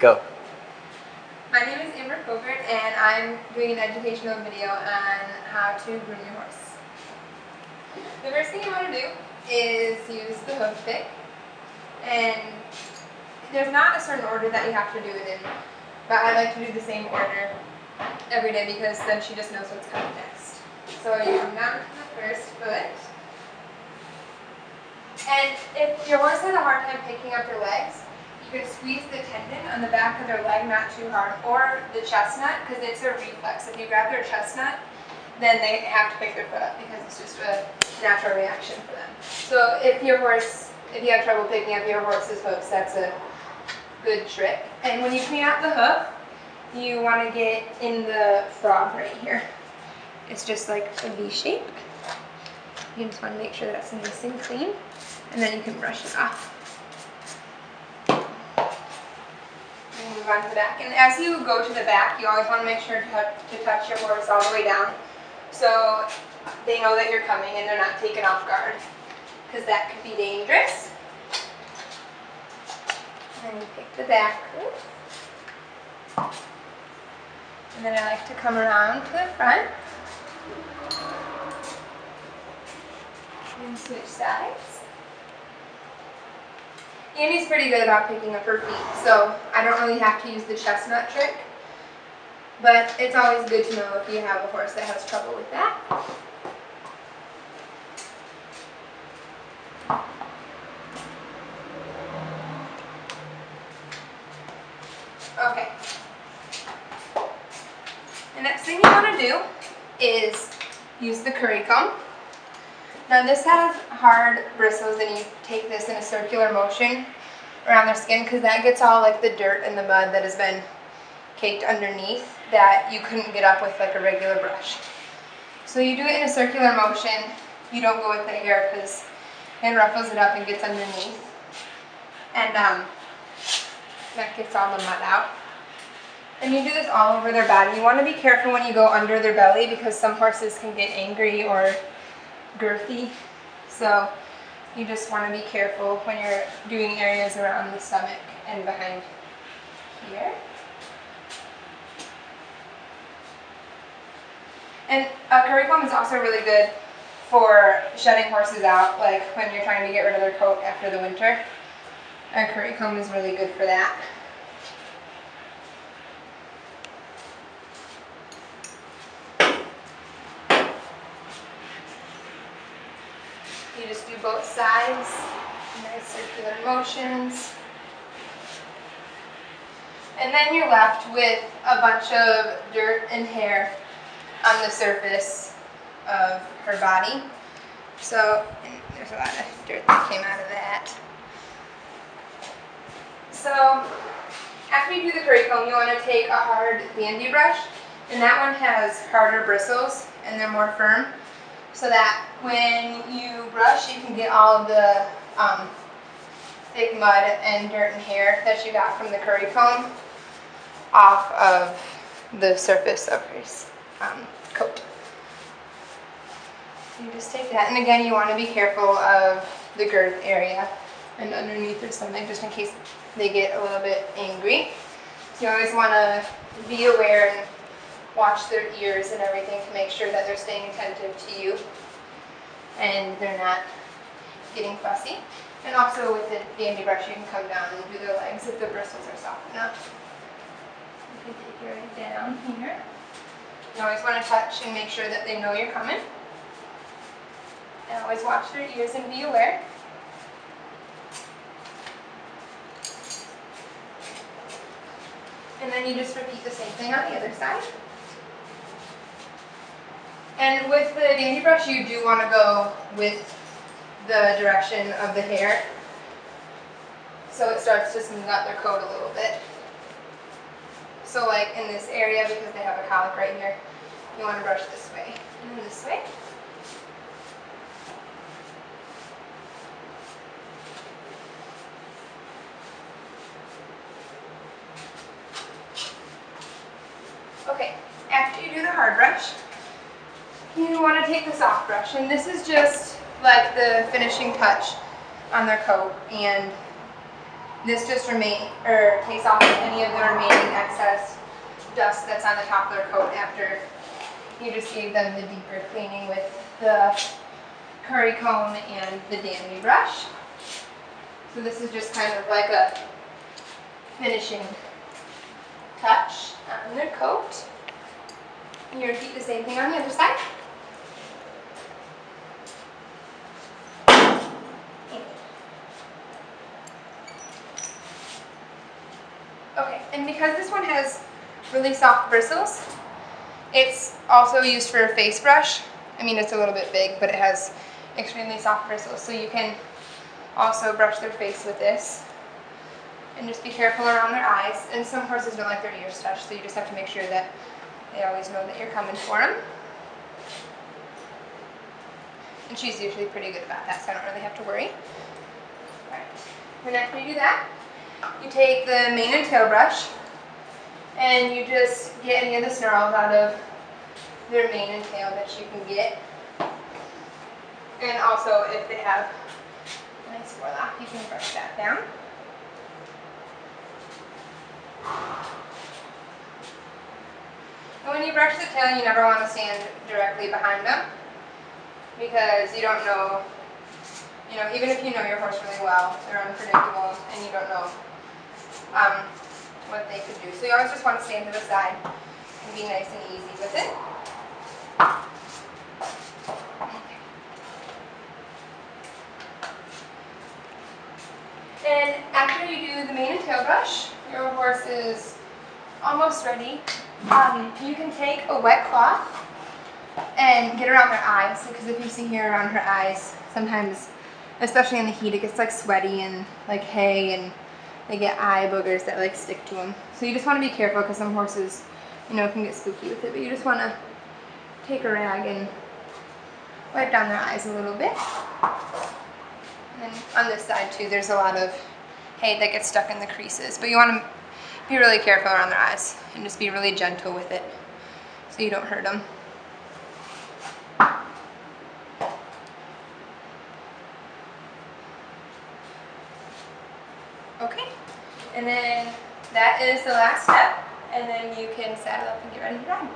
Go. My name is Amber Covert, and I'm doing an educational video on how to groom your horse. The first thing you want to do is use the hoof pick, and there's not a certain order that you have to do it in, but I like to do the same order every day because then she just knows what's coming next. So you come down to the first foot, and if your horse has a hard time picking up their legs, you can squeeze the tendon on the back of their leg, not too hard, or the chestnut, because it's a reflex. If you grab their chestnut, then they have to pick their foot up because it's just a natural reaction for them. So if you have trouble picking up your horse's hoofs, that's a good trick. And when you clean out the hoof, you want to get in the frog right here. It's just like a V shape. You just want to make sure that's nice and clean, and then you can brush it off. Move on to the back, and as you go to the back, you always want to make sure to touch your horse all the way down, so they know that you're coming and they're not taken off guard, because that could be dangerous. And you pick the back hoof, and then I like to come around to the front and switch sides. Andy's pretty good about picking up her feet, so I don't really have to use the chestnut trick, but it's always good to know if you have a horse that has trouble with that. Okay. The next thing you want to do is use the curry comb. Now this has hard bristles, and you take this in a circular motion around their skin, because that gets all like the dirt and the mud that has been caked underneath that you couldn't get up with like a regular brush. So you do it in a circular motion. You don't go with the hair because it ruffles it up and gets underneath, and that gets all the mud out. And you do this all over their body. You want to be careful when you go under their belly, because some horses can get angry or girthy, so you just want to be careful when you're doing areas around the stomach and behind here. And a curry comb is also really good for shutting horses out, like when you're trying to get rid of their coat after the winter. A curry comb is really good for that. You just do both sides, nice circular motions. And then you're left with a bunch of dirt and hair on the surface of her body. So there's a lot of dirt that came out of that. So after you do the curry comb, you want to take a hard dandy brush, and that one has harder bristles and they're more firm, so that when you brush, you can get all of the thick mud and dirt and hair that you got from the curry comb off of the surface of her coat. You just take that, and again, you want to be careful of the girth area and underneath their stomach, just in case they get a little bit angry. So you always want to be aware and watch their ears and everything to make sure that they're staying attentive to you and they're not getting fussy. And also with the dandy brush, you can come down and do their legs if the bristles are soft enough. You can take it right down here. You always want to touch and make sure that they know you're coming. And always watch their ears and be aware. And then you just repeat the same thing on the other side. And with the dandy brush, you do want to go with the direction of the hair, so it starts to smooth out their coat a little bit. So like in this area, because they have a colic right here, you want to brush this way and then this way. Okay, after you do the hard brush, you want to take the soft brush, and this is just like the finishing touch on their coat, and This just takes off any of the remaining excess dust that's on the top of their coat after you just gave them the deeper cleaning with the curry comb and the dandy brush. So this is just kind of like a finishing touch on their coat. And you repeat the same thing on the other side. Okay, and because this one has really soft bristles, it's also used for a face brush. I mean, it's a little bit big, but it has extremely soft bristles, so you can also brush their face with this. And just be careful around their eyes. And some horses don't like their ears touched, so you just have to make sure that they always know that you're coming for them. And she's usually pretty good about that, so I don't really have to worry. Alright, and after you do that, you take the mane and tail brush, and you just get any of the snarls out of their mane and tail that you can get. And also, if they have a nice forelock, you can brush that down. And when you brush the tail, you never want to stand directly behind them, because you don't know, even if you know your horse really well, they're unpredictable and you don't know what they could do. So you always just want to stand to the side and be nice and easy with it. And after you do the mane and tail brush, your horse is almost ready. You can take a wet cloth and get around their eyes, because if you see here around her eyes, sometimes, especially in the heat, it gets like sweaty and like hay, and they get eye boogers that like stick to them. So you just want to be careful, because some horses, can get spooky with it, but you just want to take a rag and wipe down their eyes a little bit. And then on this side too, there's a lot of hay that gets stuck in the creases, but you want to be really careful around their eyes and just be really gentle with it so you don't hurt them. Okay, and then that is the last step, and then you can saddle up and get ready to ride.